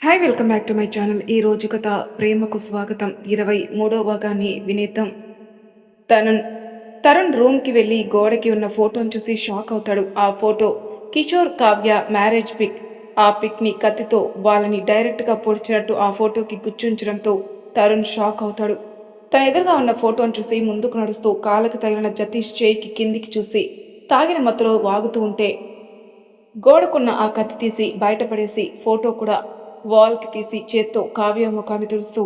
Hi welcome back to my channel. ఈ రోజు కథ ప్రేమకు స్వాగతం 23వ భాగాన్ని వినేద్దాం. తరుణ్ తరుణ్ రూమ్కి వెళ్ళి గోడకి ఉన్న ఫోటోని చూసి షాక్ అవుతాడు. ఆ photo Kishore Kavya marriage pic. ఆ పిక్ని కత్తితో వాళ్ళని డైరెక్ట్గా పొడిచినట్టు ఆ ఫోటోకి గుర్తుంచడంతో తరుణ్ షాక్ అవుతాడు. తన ఎదురుగా ఉన్న ఫోటోను చూసి ముందుకు నడుస్తూ కాళ్ళకి తగిలిన జతీష్ చేయికి కిందికి చూసి తాగిన మత్తులో వాగుతూ ఉంటే గోడకున్న ఆ కత్తి తీసి బయటపడేసి ఫోటో కూడా వాల్కి తీసి చేత్తో కావ్య ముఖాన్ని తుడుస్తూ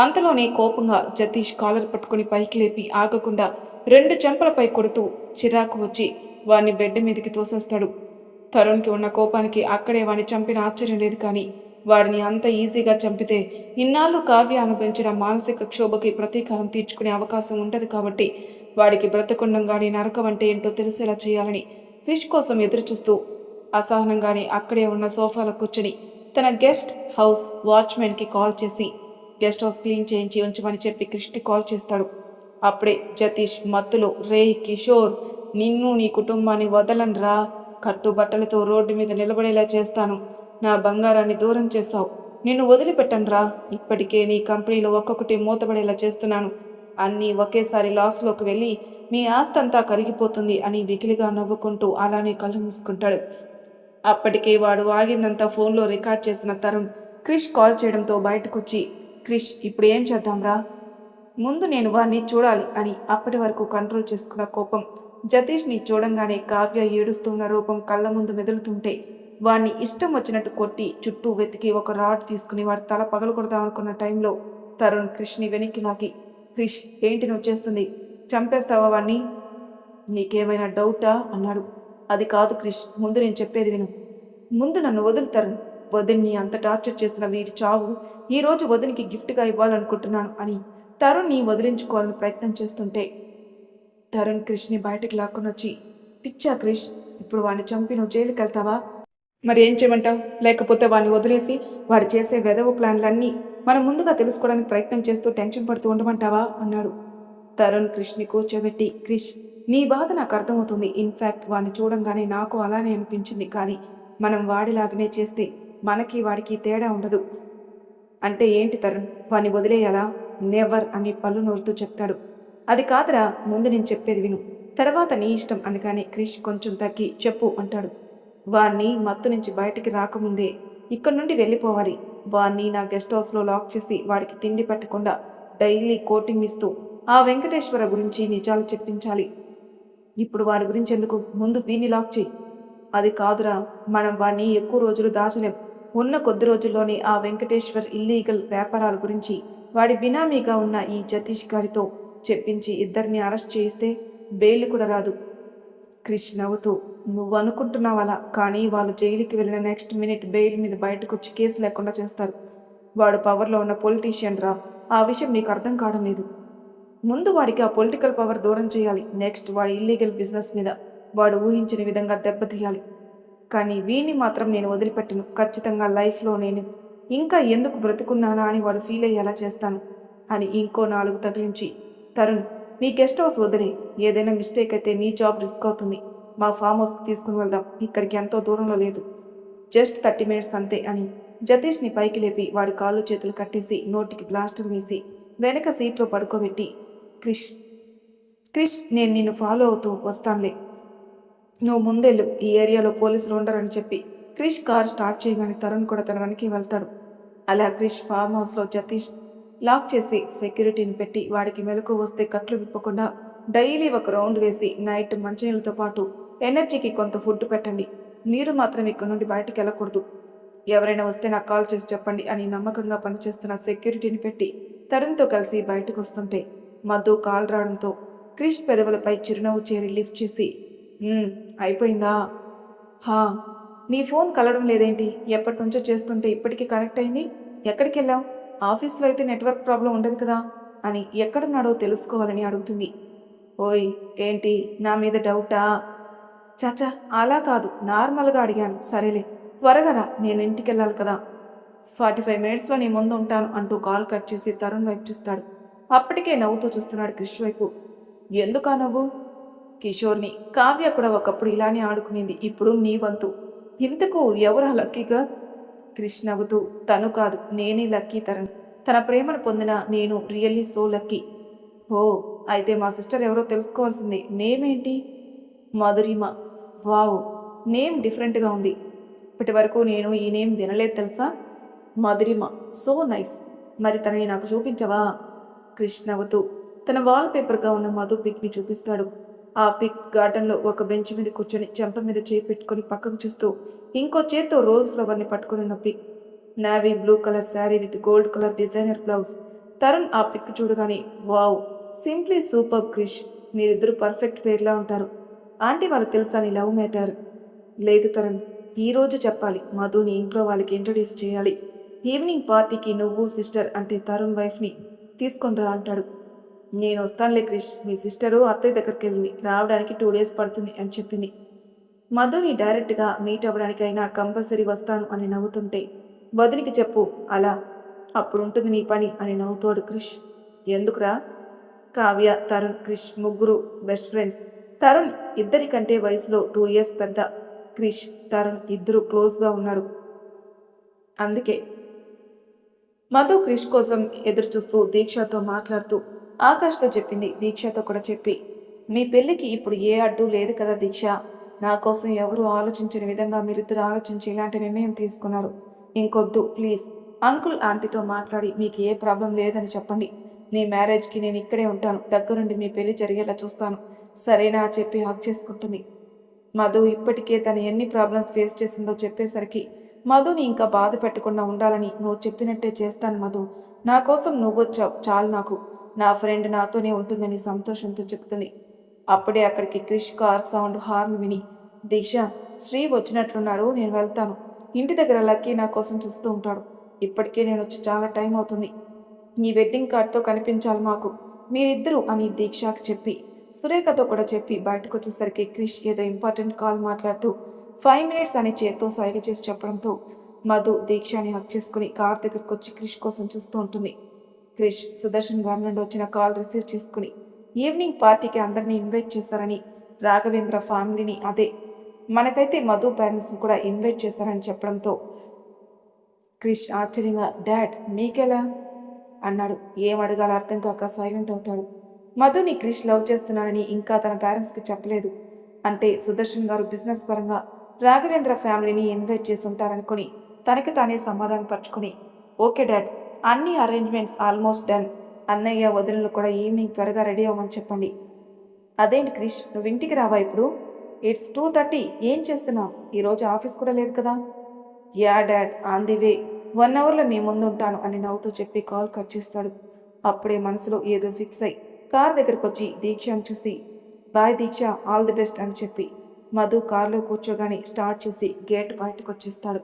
అంతలోనే కోపంగా జతీష్ కాలర్ పట్టుకుని పైకి లేపి ఆగకుండా 2 చెంపలపై కొడుతూ చిరాకు వచ్చి వాణ్ణి బెడ్ మీదకి తోసేస్తాడు. తరుణ్కి ఉన్న కోపానికి అక్కడే వాణ్ణి చంపిన ఆశ్చర్యం లేదు. కానీ వాడిని అంత ఈజీగా చంపితే ఇన్నాళ్ళు కావ్య అనుభవించిన మానసిక క్షోభకి ప్రతీకారం తీర్చుకునే అవకాశం ఉండదు. కాబట్టి వాడికి బ్రతకుండంగానే నరకం అంటే ఏంటో తెలిసేలా చేయాలని క్రిష్ కోసం ఎదురుచూస్తూ అసహనంగానే అక్కడే ఉన్న సోఫాలో కూర్చొని తన గెస్ట్ హౌస్ వాచ్మెన్కి కాల్ చేసి గెస్ట్ హౌస్ క్లీన్ చేయించి ఉంచమని చెప్పి క్రిష్కి కాల్ చేస్తాడు. అప్పుడే జతీష్ మత్తులో, రే కిషోర్, నిన్ను నీ కుటుంబాన్ని వదలనురా, కట్టుబట్టలతో రోడ్డు మీద నిలబడేలా చేస్తాను, నా బంగారాన్ని దూరం చేశావు, నిన్ను వదిలిపెట్టనురా, ఇప్పటికే నీ కంపెనీలో ఒక్కొక్కటి మూతపడేలా చేస్తున్నాను, అన్నీ ఒకేసారి లాస్లోకి వెళ్ళి మీ ఆస్తంతా కరిగిపోతుంది అని వికిలిగా నవ్వుకుంటూ అలానే కళ్ళు మూసుకుంటాడు. అప్పటికే వాడు ఆగిందంతా ఫోన్లో రికార్డ్ చేసిన తరుణ్ క్రిష్ కాల్ చేయడంతో బయటకొచ్చి, క్రిష్ ఇప్పుడు ఏం చేద్దాంరా, ముందు నేను వాణ్ణి చూడాలి అని అప్పటి వరకు కంట్రోల్ చేసుకున్న కోపం జతీష్ని చూడంగానే కావ్య ఏడుస్తున్న రూపం కళ్ళ ముందు మెదులుతుంటే వాణ్ణి ఇష్టం వచ్చినట్టు కొట్టి చుట్టూ వెతికి ఒక రాడ్ తీసుకుని వాడి తల పగలకొడదామనుకున్న టైంలో తరుణ్ క్రిష్ని వెనక్కి లాగి, క్రిష్ ఏంటి నువ్వు చేస్తుంది, చంపేస్తావా వాణ్ణి, నీకేమైనా డౌటా అన్నాడు. అది కాదు క్రిష్, ముందు నేను చెప్పేది విను, ముందు నన్ను వదులుతారు, వదిన్ని అంత టార్చర్ చేసిన వీడి చావు ఈరోజు వదినికి గిఫ్ట్గా ఇవ్వాలనుకుంటున్నాను అని తరుణ్ని వదిలించుకోవాలని ప్రయత్నం చేస్తుంటే తరుణ్ క్రిష్ని బయటకు లాక్కొని వచ్చి, పిచ్చా క్రిష్, ఇప్పుడు వాడిని చంపి నువ్వు జైలుకి వెళ్తావా, మరి ఏం చేయమంటావు, లేకపోతే వాడిని వదిలేసి వాడు చేసే వెధవ ప్లాన్లన్నీ మనం ముందుగా తెలుసుకోవడానికి ప్రయత్నం చేస్తూ టెన్షన్ పడుతూ ఉండమంటావా అన్నాడు. తరుణ్ క్రిష్ని కూర్చోబెట్టి, క్రిష్ నీ బాధ నాకు అర్థమవుతుంది, ఇన్ఫ్యాక్ట్ వాడిని చూడంగానే నాకు అలానే అనిపించింది, కానీ మనం వాడిలాగానే చేస్తే మనకి వాడికి తేడా ఉండదు. అంటే ఏంటి తరుణ్, వాణ్ణి వదిలేయాలా, నెవర్ అని పళ్ళు నోరుతూ చెప్తాడు. అది కాదురా, ముందు నేను చెప్పేది విను, తర్వాత నీ ఇష్టం అనగానే క్రిష్ కొంచెం తగ్గి చెప్పు అంటాడు. వాణ్ణి మత్తు నుంచి బయటికి రాకముందే ఇక్కడి నుండి వెళ్ళిపోవాలి, వాణ్ణి నా గెస్ట్ హౌస్లో లాక్ చేసి వాడికి తిండి పెట్టకుండా డైలీ కోటింగ్ ఇస్తూ ఆ వెంకటేశ్వర గురించి నిజాలు చెప్పించాలి. ఇప్పుడు వాడి గురించి ఎందుకు, ముందు వీణ్ణి లాక్ చేయి. అది కాదురా, మనం వాడిని ఎక్కువ రోజులు దాచలేం, ఉన్న కొద్ది రోజుల్లోనే ఆ వెంకటేశ్వర్ ఇల్లీగల్ వ్యాపారాల గురించి వాడి బినామీగా ఉన్న ఈ జతీష్ గారితో చెప్పించి ఇద్దరిని అరెస్ట్ చేయిస్తే బెయిల్ కూడా రాదు. క్రిష్ నవ్వుతూ, నువ్వు అనుకుంటున్నావలా, కానీ వాళ్ళు జైలుకి వెళ్ళిన నెక్స్ట్ మినిట్ బెయిల్ మీద బయటకు వచ్చి కేసు లేకుండా చేస్తారు. వాడు పవర్లో ఉన్న పొలిటీషియన్ రా, ఆ విషయం నీకు అర్థం కావడం లేదు. ముందు వాడికి ఆ పొలిటికల్ పవర్ దూరం చేయాలి, నెక్స్ట్ వాడి ఇల్లీగల్ బిజినెస్ మీద వాడు ఊహించిన విధంగా దెబ్బతీయాలి. కానీ వీణ్ణి మాత్రం నేను వదిలిపెట్టను, ఖచ్చితంగా లైఫ్లో నేను ఇంకా ఎందుకు బ్రతుకున్నానా అని వాడు ఫీల్ అయ్యేలా చేస్తాను అని ఇంకో 4 తగిలించి, తరుణ్ నీ గెస్ట్ హౌస్ వదిలే, ఏదైనా మిస్టేక్ అయితే నీ జాబ్ రిస్క్ అవుతుంది, మా ఫామ్ హౌస్కి తీసుకుని వెళ్దాం, ఇక్కడికి ఎంతో దూరంలో లేదు, జస్ట్ 30 మినిట్స్ అంతే అని జతీష్ని పైకి లేపి వాడి కాళ్ళు చేతులు కట్టేసి నోటికి బ్లాస్టర్ వేసి వెనక సీట్లో పడుకోబెట్టి, క్రిష్ క్రిష్ నేను నిన్ను ఫాలో అవుతూ వస్తానులే, నువ్వు ముందెళ్ళు, ఈ ఏరియాలో పోలీసులు ఉండరని చెప్పి క్రిష్ కార్ స్టార్ట్ చేయగానే తరుణ్ కూడా తన వెనక్కి వెళ్తాడు. అలా క్రిష్ ఫామ్ హౌస్లో జతీష్ లాక్ చేసి సెక్యూరిటీని పెట్టి వాడికి మెలకు వస్తే కట్లు విప్పకుండా డైలీ ఒక రౌండ్ వేసి నైట్ మంచినీళ్ళతో పాటు ఎనర్జీకి కొంత ఫుడ్ పెట్టండి, మీరు మాత్రం ఇక్కడ నుండి బయటికి వెళ్ళకూడదు, ఎవరైనా వస్తే నాకు కాల్ చేసి చెప్పండి అని నమ్మకంగా పనిచేస్తున్న సెక్యూరిటీని పెట్టి తరుణ్తో కలిసి బయటకు వస్తుంటే మధు కాల్ రావడంతో క్రిష్ పెదవులపై చిరునవ్వు చేరి లిఫ్ట్ చేసి, అయిపోయిందా, హా, నీ ఫోన్ కలవడం లేదేంటి, ఎప్పటి నుంచో చేస్తుంటే ఇప్పటికీ కనెక్ట్ అయింది, ఎక్కడికి వెళ్ళావు, ఆఫీస్లో అయితే నెట్వర్క్ ప్రాబ్లం ఉండదు కదా అని ఎక్కడున్నాడో తెలుసుకోవాలని అడుగుతుంది. ఓయ్ ఏంటి నా మీద డౌటా, చాచా అలా కాదు, నార్మల్గా అడిగాను, సరేలే త్వరగా రా, నేను ఇంటికి వెళ్ళాలి కదా, 45 మినిట్స్లో నీ ముందు ఉంటాను అంటూ కాల్ కట్ చేసి తరుణ్ వైపు చూస్తాడు. అప్పటికే నవ్వుతూ చూస్తున్నాడు క్రిష్ వైపు. ఎందుకా నవ్వు, కిషోర్ని కావ్య కూడా ఒకప్పుడు ఇలానే ఆడుకునింది, ఇప్పుడు నీ వంతు, ఇంతకు ఎవరా లక్కీగా, క్రిష్ నవ్వుతూ, తను కాదు నేనే లక్కీ తరుణ్. తన ప్రేమను పొందిన నేను రియల్లీ సో లక్కీ. ఓ, అయితే మా సిస్టర్ ఎవరో తెలుసుకోవాల్సింది. నేమ్ ఏంటి? మధురిమ. వావ్, నేమ్ డిఫరెంట్గా ఉంది. ఇప్పటి వరకు నేను ఈ నేమ్ వినలేదు తెలుసా. మధురిమ, సో నైస్. మరి తనని నాకు చూపించవా? క్రిష్ నవ్వుతూ తన వాల్ పేపర్గా ఉన్న మధు పిక్ని చూపిస్తాడు. ఆ పిక్ గార్డెన్లో ఒక బెంచ్ మీద కూర్చొని చెంప మీద చేయి పెట్టుకుని పక్కకు చూస్తూ ఇంకో చేత్తో రోజ్ ఫ్లవర్ని పట్టుకుని ఉన్న pic. Navy blue colour sari with gold colour designer blouse. Tarun ఆ పిక్ చూడగానే, వావ్, సింప్లీ సూపర్ క్రిష్, మీరిద్దరూ పర్ఫెక్ట్ పేర్లా ఉంటారు. ఆంటీ వాళ్ళకి తెలుసా నీ లవ్ మ్యాటర్? లేదు తరుణ్, ఈరోజు చెప్పాలి. మధుని ఇంట్లో వాళ్ళకి ఇంట్రడ్యూస్ చేయాలి. ఈవినింగ్ పార్టీకి నువ్వు సిస్టర్ అంటే తరుణ్ వైఫ్ని తీసుకొని రా అంటాడు. నేను వస్తానులే క్రిష్, మీ సిస్టరు అత్తయ్య దగ్గరికి వెళ్ళింది, రావడానికి 2 days పడుతుంది అని చెప్పింది. మధుని డైరెక్ట్గా మీట్ అవ్వడానికైనా కంపల్సరీ వస్తాను అని నవ్వుతుంటే, వదినికి చెప్పు అలా, అప్పుడుంటుంది నీ పని అని నవ్వుతాడు క్రిష్. ఎందుకురా? కావ్య, తరుణ్, క్రిష్ ముగ్గురు బెస్ట్ ఫ్రెండ్స్. తరుణ్ ఇద్దరికంటే వయసులో 2 years పెద్ద. క్రిష్, తరుణ్ ఇద్దరు క్లోజ్గా ఉన్నారు. అందుకే మధు క్రిష్ కోసం ఎదురు చూస్తూ దీక్షతో మాట్లాడుతూ ఆకాష్తో చెప్పింది. దీక్షతో కూడా చెప్పి, మీ పెళ్ళికి ఇప్పుడు ఏ అడ్డు లేదు కదా దీక్ష. నా కోసం ఎవరు ఆలోచించని విధంగా మీరిద్దరు ఆలోచించి ఇలాంటి నిర్ణయం తీసుకున్నారు. ఇంకొద్దు ప్లీజ్. అంకుల్ ఆంటీతో మాట్లాడి మీకు ఏ ప్రాబ్లం లేదని చెప్పండి. నీ మ్యారేజ్కి నేను ఇక్కడే ఉంటాను. దగ్గరుండి మీ పెళ్లి జరిగేలా చూస్తాను. సరేనా చెప్పి హక్ చేసుకుంటుంది. మధు ఇప్పటికే తను ఎన్ని ప్రాబ్లమ్స్ ఫేస్ చేసిందో చెప్పేసరికి, మధుని ఇంకా బాధ పెట్టకుండా ఉండాలని నువ్వు చెప్పినట్టే చేస్తాను మధు. నా కోసం నువ్వు వచ్చావు చాలు నాకు. నా ఫ్రెండ్ నాతోనే ఉంటుందని సంతోషంతో చెప్తుంది. అప్పుడే అక్కడికి క్రిష్ కార్ సౌండ్ హార్న్ విని, దీక్ష, శ్రీ వచ్చినట్లున్నారు, నేను వెళ్తాను. ఇంటి దగ్గర లక్కీ నా కోసం చూస్తూ ఉంటాడు. ఇప్పటికే నేను వచ్చి చాలా టైం అవుతుంది. నీ వెడ్డింగ్ కార్డ్తో కనిపించాలి మాకు మీరిద్దరూ అని దీక్షకి చెప్పి సురేఖతో కూడా చెప్పి బయటకు వచ్చేసరికి క్రిష్ ఏదో ఇంపార్టెంట్ కాల్ మాట్లాడుతూ 5 minutes అని చేత్తో సైగ చేసి చెప్పడంతో మధు దీక్షని హక్ చేసుకుని కార్ దగ్గరకు వచ్చి క్రిష్ కోసం చూస్తూ ఉంటుంది. క్రిష్ సుదర్శన్ గారి నుండి వచ్చిన కాల్ రిసీవ్ చేసుకుని ఈవినింగ్ పార్టీకి అందరినీ ఇన్వైట్ చేశారని, రాఘవేంద్ర ఫ్యామిలీని, అదే మనకైతే మధు పేరెంట్స్ని కూడా ఇన్వైట్ చేశారని చెప్పడంతో క్రిష్ ఆశ్చర్యంగా, డాడ్ మీకెలా అన్నాడు. ఏం అడగాల అర్థం కాక సైలెంట్ అవుతాడు. మధుని క్రిష్ లవ్ చేస్తున్నానని ఇంకా తన పేరెంట్స్కి చెప్పలేదు. అంటే సుదర్శన్ గారు బిజినెస్ పరంగా రాఘవేంద్ర ఫ్యామిలీని ఇన్వైట్ చేసి ఉంటారనుకుని తనకి తానే సమాధానం పరుచుకుని, ఓకే డాడ్, అన్ని అరేంజ్మెంట్స్ ఆల్మోస్ట్ డన్. అన్నయ్య వదినలు కూడా ఈవినింగ్ త్వరగా రెడీ అవ్వమని చెప్పండి. అదేంటి క్రిష్, నువ్వు ఇంటికి రావా ఇప్పుడు? ఇట్స్ 2:30. ఏం చేస్తున్నావు? ఈరోజు ఆఫీస్ కూడా లేదు కదా. Yeah dad, on the way. 1 hourలో మీ ముందు ఉంటాను అని నవ్వుతూ చెప్పి కాల్ కట్ చేస్తాడు. అప్పుడే మనసులో ఏదో ఫిక్స్ అయి కార్ దగ్గరకు వచ్చి దీక్షను చూసి, bye Deeksha, all the best అని చెప్పి మధు కార్లో కూర్చోగానే స్టార్ట్ చేసి గేట్ బయటకు వచ్చేస్తాడు.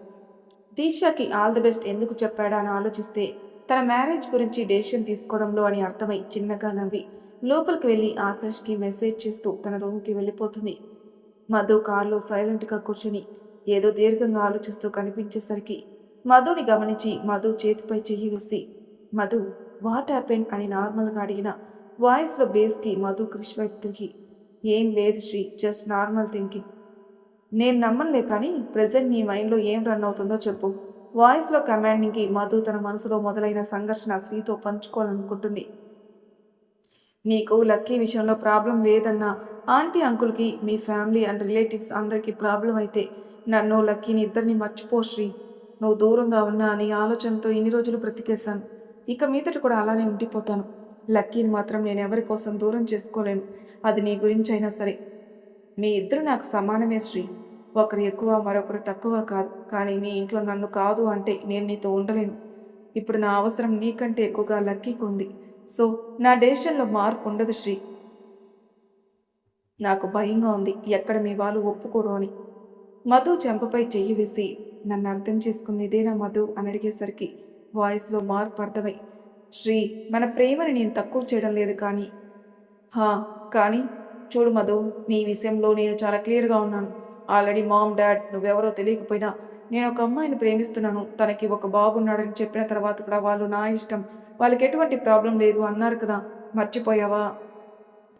దీక్షకి ఆల్ ది బెస్ట్ ఎందుకు చెప్పాడా అని ఆలోచిస్తే తన మ్యారేజ్ గురించి డెసిషన్ తీసుకోవడంలో అని అర్థమై చిన్నగా నవ్వి లోపలికి వెళ్ళి ఆకాష్కి మెసేజ్ చేస్తూ తన రూమ్కి వెళ్ళిపోతుంది. మధు కారులో సైలెంట్గా కూర్చుని ఏదో దీర్ఘంగా ఆలోచిస్తూ కనిపించేసరికి మధుని గమనించి మధు చేతిపై చెయ్యి వేసి, మధు వాట్ హ్యాపెన్ అని నార్మల్గా అడిగిన వాయిస్లో బేస్కి మధు క్రిష్ వైపు తిరిగి, ఏం లేదు శ్రీ, జస్ట్ నార్మల్ థింకింగ్. నేను నమ్మనులే కానీ ప్రెజెంట్ నీ మైండ్లో ఏం రన్ అవుతుందో చెప్పు. వాయిస్లో కమాండింగ్కి మధు తన మనసులో మొదలైన సంఘర్షణ శ్రీతో పంచుకోవాలనుకుంటుంది. నీకు లక్కీ విషయంలో ప్రాబ్లం లేదన్నా ఆంటీ అంకుల్కి మీ ఫ్యామిలీ అండ్ రిలేటివ్స్ అందరికీ ప్రాబ్లం అయితే నన్ను లక్కీని ఇద్దరిని మర్చిపో శ్రీ. నువ్వు దూరంగా ఉన్నా నీ ఆలోచనతో ఇన్ని రోజులు బ్రతికేశాను. ఇక మీదట కూడా అలానే ఉండిపోతాను. లక్కీని మాత్రం నేను ఎవరి కోసం దూరం చేసుకోలేను. అది నీ గురించి అయినా సరే. మీ ఇద్దరు నాకు సమానమే శ్రీ. ఒకరు ఎక్కువ మరొకరు తక్కువ కాదు. కానీ మీ ఇంట్లో నన్ను కాదు అంటే నేను నీతో ఉండలేను. ఇప్పుడు నా అవసరం నీకంటే ఎక్కువగా లక్కీకి ఉంది. సో నా డెసిషన్లో మార్పు ఉండదు శ్రీ. నాకు భయంగా ఉంది, ఎక్కడ మీ వాళ్ళు ఒప్పుకోరు అని. మధు చెంపపై చెయ్యి వేసి, నన్ను అర్థం చేసుకుంది ఇదేనా మధు అని అడిగేసరికి వాయిస్లో మార్పు అర్థమై, శ్రీ, మన ప్రేమని నేను తక్కువ చేయడం లేదు కానీ కానీ చూడు మధు, నీ విషయంలో నేను చాలా క్లియర్గా ఉన్నాను. ఆల్రెడీ మామ్ డాడ్ నువ్వెవరో తెలియకపోయినా నేను ఒక అమ్మాయిని ప్రేమిస్తున్నాను, తనకి ఒక బాబు ఉన్నాడని చెప్పిన తర్వాత కూడా వాళ్ళు నా ఇష్టం, వాళ్ళకి ఎటువంటి ప్రాబ్లం లేదు అన్నారు కదా, మర్చిపోయావా?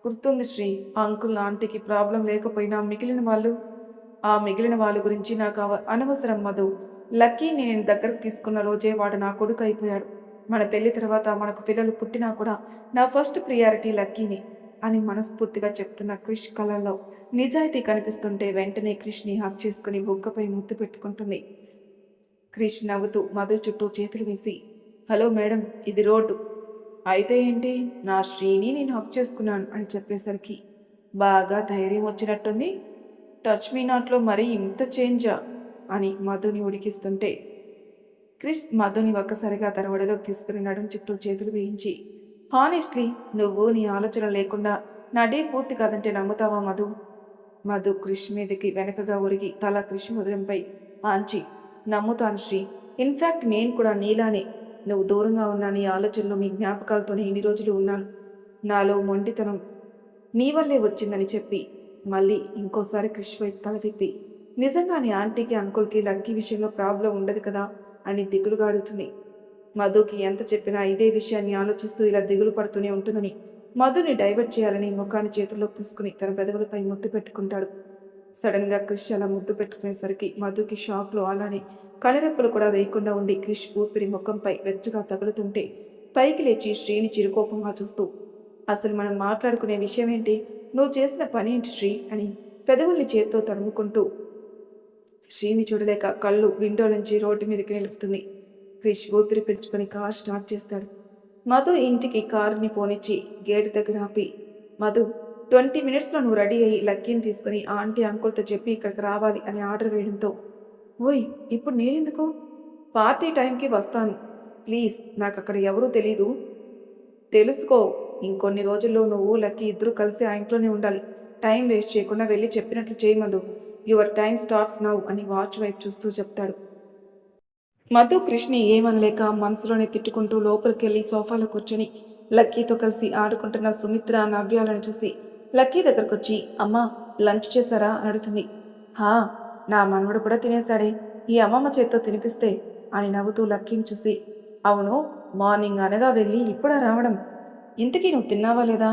గుర్తుంది శ్రీ, అంకుల్ ఆంటీకి ప్రాబ్లం లేకపోయినా మిగిలిన వాళ్ళు గురించి నాకు అనవసరం మధు. లక్కీని నేను దగ్గరకు తీసుకున్న రోజే వాడు నా కొడుకు అయిపోయాడు. మన పెళ్లి తర్వాత మనకు పిల్లలు పుట్టినా కూడా నా ఫస్ట్ ప్రియారిటీ లక్కీని అని మనస్ఫూర్తిగా చెప్తున్న క్రిష్ కళ్ళల్లో నిజాయితీ కనిపిస్తుంటే వెంటనే క్రిష్ని హక్ చేసుకుని బుగ్గపై ముద్దు పెట్టుకుంటుంది. క్రిష్ నవ్వుతూ మధు చుట్టూ చేతులు వేసి, హలో మేడం, ఇది రోడ్డు. అయితే ఏంటి, నా శ్రీని నేను హక్ చేసుకున్నాను అని చెప్పేసరికి బాగా ధైర్యం వచ్చినట్టుంది. టచ్ మీ నాట్లో మరీ ఇంత చేంజా అని మధుని ఉడికిస్తుంటే క్రిష్ మధుని ఒక్కసారిగా తన ఒడిలోకి తీసుకుని నడుం చుట్టూ చేతులు వేయించి, హానెస్ట్లీ నువ్వు నీ ఆలోచన లేకుండా నా డే పూర్తి కాదంటే నమ్ముతావా మధు? మధు క్రిష్ మీదకి వెనకగా ఒరిగి తల క్రిష్ హృదయంపై ఆంచి, నమ్ముతాను శ్రీ. ఇన్ఫ్యాక్ట్ నేను కూడా నీలానే నువ్వు దూరంగా ఉన్న నీ ఆలోచనలు నీ జ్ఞాపకాలతోనే ఇన్ని రోజులు ఉన్నాను. నాలో మొండితనం నీ వల్లే వచ్చిందని చెప్పి మళ్ళీ ఇంకోసారి క్రిష్ వైపు తల తిప్పి, నిజంగానే ఆంటీకి అంకుల్కి లక్కీ విషయంలో ప్రాబ్లం ఉండదు కదా అని దిగులుగా అడుగుతుంది. మధుకి ఎంత చెప్పినా ఇదే విషయాన్ని ఆలోచిస్తూ ఇలా దిగులు పడుతూనే ఉంటుందని మధుని డైవర్ట్ చేయాలని ముఖాన్ని చేతుల్లోకి తీసుకుని తన పెదవులపై ముద్దు పెట్టుకుంటాడు. సడన్గా క్రిష్ అలా ముద్దు పెట్టుకునేసరికి మధుకి షాక్లో అలానే కనురెప్పలు కూడా వేయకుండా ఉండి క్రిష్ ఊపిరి ముఖంపై వెచ్చగా తగులుతుంటే పైకి లేచి శ్రీని చిరుకోపంగా చూస్తూ, అసలు మనం మాట్లాడుకునే విషయం ఏంటి, నువ్వు చేసిన పని ఏంటి శ్రీ అని పెదవుల్ని చేత్తో తడుముకుంటూ శ్రీని చూడలేక కళ్ళు విండో నుంచి రోడ్డు మీదకి నిలుపుతుంది. క్రిష్ ఊపిరి పీల్చుకొని కార్ స్టార్ట్ చేస్తాడు. మధు ఇంటికి కారుని పోనిచ్చి గేటు దగ్గర ఆపి, మధు 20 మినిట్స్లో నువ్వు రెడీ అయ్యి లక్కీని తీసుకుని ఆంటీ అంకుల్తో చెప్పి ఇక్కడికి రావాలి అని ఆర్డర్ వేయడంతో, ఓయ్ ఇప్పుడు నేనెందుకు, పార్టీ టైంకి వస్తాను ప్లీజ్, నాకు అక్కడ ఎవరూ తెలీదు. తెలుసుకో, ఇంకొన్ని రోజుల్లో నువ్వు లక్కీ ఇద్దరూ కలిసి ఆ ఇంట్లోనే ఉండాలి. టైం వేస్ట్ చేయకుండా వెళ్ళి చెప్పినట్లు చేయి Madhu. Your time starts now అని వాచ్ వైపు చూస్తూ చెప్తాడు. మధు కృష్ణి ఏమనలేక మనసులోనే తిట్టుకుంటూ లోపలికెళ్ళి సోఫాలో కూర్చొని లక్కీతో కలిసి ఆడుకుంటున్న సుమిత్ర నవ్యాలను చూసి లక్కీ దగ్గరకొచ్చి, అమ్మా లంచ్ చేశారా అని అడుగుతుంది. హా, నా మనవడు కూడా తినేశాడే, ఈ అమ్మమ్మ చేత్తో తినిపిస్తే అని నవ్వుతూ లక్కీని చూసి, అవును మార్నింగ్ అనగా వెళ్ళి ఇప్పుడా రావడం, ఇంతకీ నువ్వు తిన్నావా లేదా?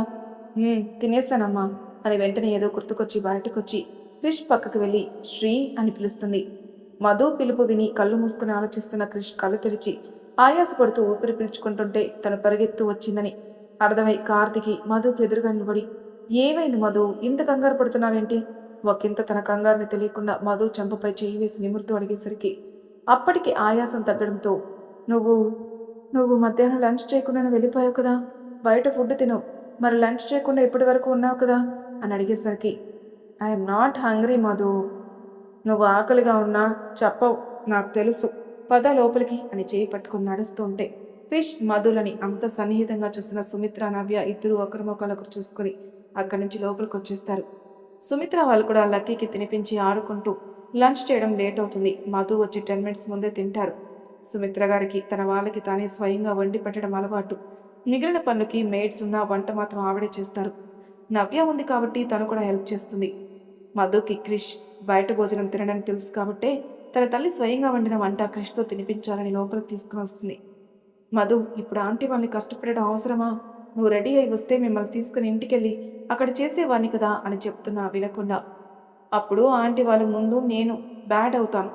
తినేశానమ్మా అని వెంటనే ఏదో గుర్తుకొచ్చి బయటకొచ్చి క్రిష్ పక్కకు వెళ్ళి శ్రీ అని పిలుస్తుంది. మధు పిలుపు విని కళ్ళు మూసుకుని ఆలోచిస్తున్న క్రిష్ కళ్ళు తెరిచి ఆయాసపడుతూ ఊపిరి పీల్చుకుంటుంటే తను పరిగెత్తు వచ్చిందని అర్థమై కార్తికి మధుకి ఎదురుగా నిలబడి, ఏమైంది మధు, ఇంత కంగారు పడుతున్నావేంటి? ఒకంత తన కంగారుని తెలియకుండా మధు చెంపపై చేయి వేసి నిమురుతూ అడిగేసరికి అప్పటికి ఆయాసం తగ్గడంతో, నువ్వు నువ్వు మధ్యాహ్నం లంచ్ చేయకుండా వెళ్ళిపోయావు కదా, బయట ఫుడ్ తినవు, మరి లంచ్ చేయకుండా ఇప్పటి వరకు ఉన్నావు కదా అని అడిగేసరికి, ఐఎమ్ నాట్ హంగ్రీ మధు, నువ్వు ఆకలిగా ఉన్నా చెప్పవు, నాకు తెలుసు, పద లోపలికి అని చేయి పట్టుకుని నడుస్తూ ఉంటే క్రిష్ మధులని అంత సన్నిహితంగా చూస్తున్న సుమిత్ర నవ్య ఇద్దరు ఒకరినొకరు చూసుకుని అక్కడి నుంచి లోపలికి వచ్చేస్తారు. సుమిత్ర వాళ్ళు కూడా లక్కీకి తినిపించి ఆడుకుంటూ లంచ్ చేయడం లేట్ అవుతుంది. మధు వచ్చి 10 మినిట్స్ ముందే తింటారు. సుమిత్ర గారికి తన వాళ్ళకి తానే స్వయంగా వండి పెట్టడం అలవాటు. మిగిలిన పనులకి మెయిడ్స్ ఉన్న వంట మాత్రం ఆవిడే చేస్తారు. నవ్య ఉంది కాబట్టి తను కూడా హెల్ప్ చేస్తుంది. మధుకి క్రిష్ బయట భోజనం తినడం తెలుసు కాబట్టే తన తల్లి స్వయంగా వండిన వంట క్రిష్తో తినిపించాలని లోపలికి తీసుకుని వస్తుంది. మధు, ఇప్పుడు ఆంటీ వాళ్ళని కష్టపడడం అవసరమా? నువ్వు రెడీ అయి వస్తే మిమ్మల్ని తీసుకుని ఇంటికెళ్ళి అక్కడ చేసేవాణ్ణి కదా అని చెప్తున్నా వినకుండా, అప్పుడు ఆంటీ వాళ్ళ ముందు నేను బ్యాడ్ అవుతాను.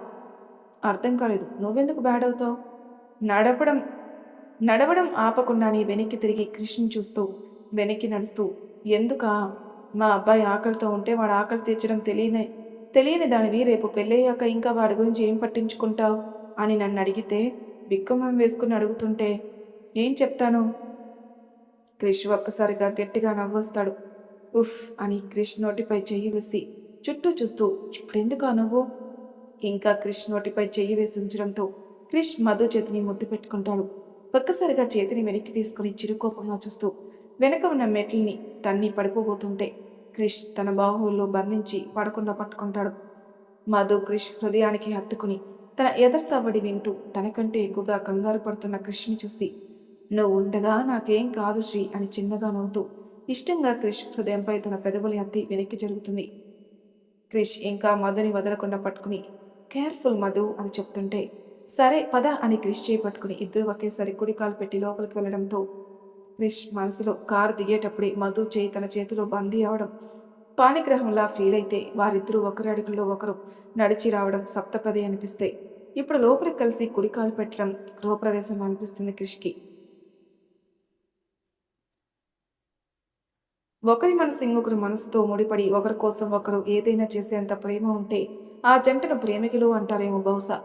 అర్థం కాలేదు, నువ్వెందుకు బ్యాడ్ అవుతావు? నడపడం నడవడం ఆపకుండానే వెనక్కి తిరిగి కృష్ణని చూస్తూ వెనక్కి నడుస్తూ, ఎందుకా, మా అబ్బాయి ఆకలితో ఉంటే వాడు ఆకలి తీర్చడం తెలియని దానివి రేపు పెళ్ళయ్యాక ఇంకా వాడి గురించి ఏం పట్టించుకుంటావు అని నన్ను అడిగితే బిక్కమం వేసుకుని అడుగుతుంటే ఏం చెప్తాను? క్రిష్ ఒక్కసారిగా గట్టిగా నవ్వొస్తాడు. ఉఫ్ అని క్రిష్ నోటిపై చెయ్యి వేసి చుట్టూ చూస్తూ, ఇప్పుడెందుకు ఆ నవ్వు? ఇంకా క్రిష్ నోటిపై చెయ్యి వేసి ఉంచడంతో క్రిష్ మధు చేతిని ముద్దు పెట్టుకుంటాడు. ఒక్కసారిగా చేతిని వెనక్కి తీసుకుని చిరుకోపంగా చూస్తూ వెనక ఉన్న మెట్లని తన్ని పడిపోబోతుంటే క్రిష్ తన బాహువుల్లో బంధించి పడకుండా పట్టుకుంటాడు. మధు క్రిష్ హృదయానికి హత్తుకుని తన ఎదర్సవ్వడి వింటూ తనకంటే ఎక్కువగా కంగారు పడుతున్న క్రిష్ని చూసి, నువ్వు ఉండగా నాకేం కాదు శ్రీ అని చిన్నగా నవ్వుతూ ఇష్టంగా క్రిష్ హృదయంపై తన పెదవులు హత్తి వెనక్కి జరుగుతుంది. క్రిష్ ఇంకా మధుని వదలకుండా పట్టుకుని కేర్ఫుల్ మధు అని చెప్తుంటే సరే పద అని క్రిష్ చేయి పట్టుకుని ఇద్దరు ఒకేసారి కుడి కాలు పెట్టి లోపలికి వెళ్ళడంతో క్రిష్ మనసులో కారు దిగేటప్పుడే మధు చేయి తన చేతిలో బందీ అవడం పాణిగ్రహంలా ఫీల్ అయితే వారిద్దరూ ఒకరి అడుగుల్లో ఒకరు నడిచి రావడం సప్తపది అనిపిస్తే ఇప్పుడు లోపలికి కలిసి కుడికాలు పెట్టడం గృహప్రవేశం అనిపిస్తుంది క్రిష్కి. ఒకరి మనసు ఇంకొకరి మనసుతో ముడిపడి ఒకరి కోసం ఒకరు ఏదైనా చేసేంత ప్రేమ ఉంటే ఆ జంటను ప్రేమికులు అంటారేమో బహుశా.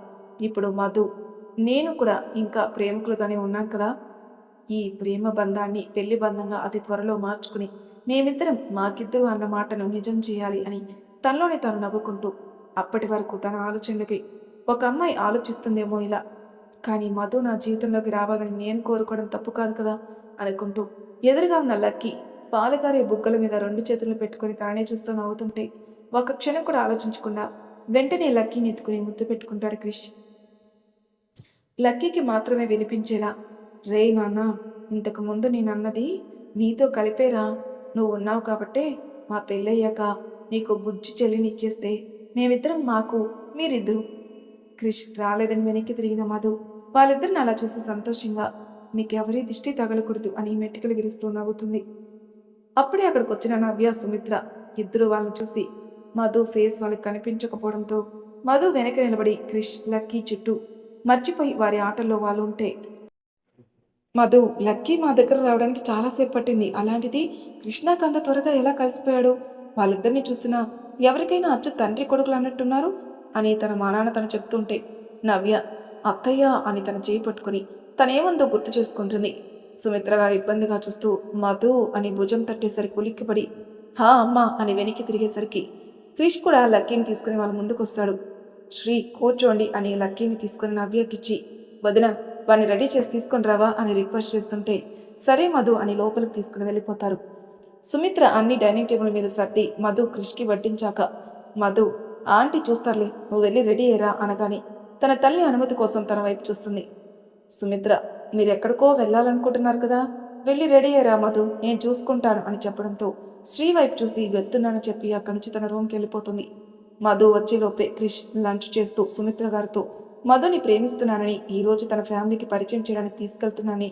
ఇప్పుడు మధు, నేను కూడా ఇంకా ప్రేమికులుగానే ఉన్నాం కదా. ఈ ప్రేమ బంధాన్ని పెళ్లి బంధంగా అతి త్వరలో మార్చుకుని మేమిద్దరం మాకిద్దరు అన్న మాటను నిజం చేయాలి అని తనలోనే తాను నవ్వుకుంటూ, అప్పటి వరకు తన ఆలోచనలకి ఒక అమ్మాయి ఆలోచిస్తుందేమో ఇలా, కానీ మధు నా జీవితంలోకి రావాలని నేను కోరుకోవడం తప్పు కాదు కదా అనుకుంటూ ఎదురుగా ఉన్న లక్కీ పాలుగారే బుగ్గల మీద రెండు చేతులు పెట్టుకుని తానే చూస్తూ నవ్వుతుంటే ఒక క్షణం కూడా ఆలోచించకుండా వెంటనే లక్కీని ఎత్తుకుని ముద్దు పెట్టుకుంటాడు క్రిష్. లక్కీకి మాత్రమే వినిపించేలా, రే నాన్న, ఇంతకు ముందు నేనన్నది నీతో కలిపేరా. నువ్వు ఉన్నావు కాబట్టే మా పెళ్ళయ్యాక నీకు బుజ్జి చెల్లినిచ్చేస్తే మేమిద్దరం మాకు, మీరిద్దరు. క్రిష్ రాలేదని వెనక్కి తిరిగిన మధు వాళ్ళిద్దరిని అలా చూసి సంతోషంగా, మీకెవరీ దిష్టి తగలకూడదు అని మెట్టికలు విరుస్తూ నవ్వుతుంది. అప్పుడే అక్కడికి వచ్చిన నవ్య, సుమిత్ర ఇద్దరు వాళ్ళని చూసి మధు ఫేస్ వాళ్ళకి కనిపించకపోవడంతో మధు వెనక నిలబడి క్రిష్, లక్కీ చుట్టూ మర్చిపోయి వారి ఆటల్లో వాళ్ళు ఉంటే, మధు, లక్కీ మా దగ్గర రావడానికి చాలాసేపు పట్టింది, అలాంటిది కృష్ణాకి అంత త్వరగా ఎలా కలిసిపోయాడు? వాళ్ళిద్దరిని చూసినా ఎవరికైనా అచ్చు తండ్రి కొడుకులు అన్నట్టున్నారు అని తన మానాన్న తను చెప్తుంటే నవ్య అత్తయ్య అని తన చేయి పట్టుకుని తనేమందో గుర్తు చేసుకుంటుంది. సుమిత్ర గారు ఇబ్బందిగా చూస్తూ మధు అని భుజం తట్టేసరికి ఉలిక్కిపడి హా అమ్మా అని వెనక్కి తిరిగేసరికి క్రిష్ కూడా లక్కీని తీసుకుని వాళ్ళ ముందుకు వస్తాడు. శ్రీ కూర్చోండి అని లక్కీని తీసుకుని నవ్యకిచ్చి, వదిన వాడిని రెడీ చేసి తీసుకొని రావా అని రిక్వెస్ట్ చేస్తుంటే సరే మధు అని లోపలికి తీసుకుని వెళ్ళిపోతారు. సుమిత్ర అన్ని డైనింగ్ టేబుల్ మీద సర్ది మధు క్రిష్కి వడ్డించాక, మధు ఆంటీ చూస్తారులే, నువ్వు వెళ్ళి రెడీ అయ్యరా అనగాని తన తల్లి అనుమతి కోసం తన వైపు చూస్తుంది. సుమిత్ర, మీరెక్కడికో వెళ్ళాలనుకుంటున్నారు కదా, వెళ్ళి రెడీ అయ్యరా మధు, నేను చూసుకుంటాను అని చెప్పడంతో శ్రీ వైపు చూసి వెళ్తున్నానని చెప్పి అక్కడి నుంచి తన రూమ్కి వెళ్ళిపోతుంది. మధు వచ్చేలోపే క్రిష్ లంచ్ చేస్తూ సుమిత్ర గారితో మధుని ప్రేమిస్తున్నానని, ఈరోజు తన ఫ్యామిలీకి పరిచయం చేయడానికి తీసుకెళ్తున్నానని,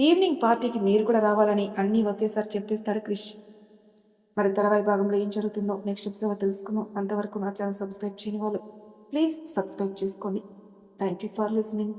ఈవినింగ్ పార్టీకి మీరు కూడా రావాలని అన్నీ ఒకేసారి చెప్పేస్తాడు క్రిష్. మరి తర్వాయి భాగంలో ఏం జరుగుతుందో నెక్స్ట్ ఎపిసోడ్లో తెలుసుకుందాం. అంతవరకు నా ఛానల్ సబ్స్క్రైబ్ చేయని వాళ్ళు ప్లీజ్ సబ్స్క్రైబ్ చేసుకోండి. Thank you for listening.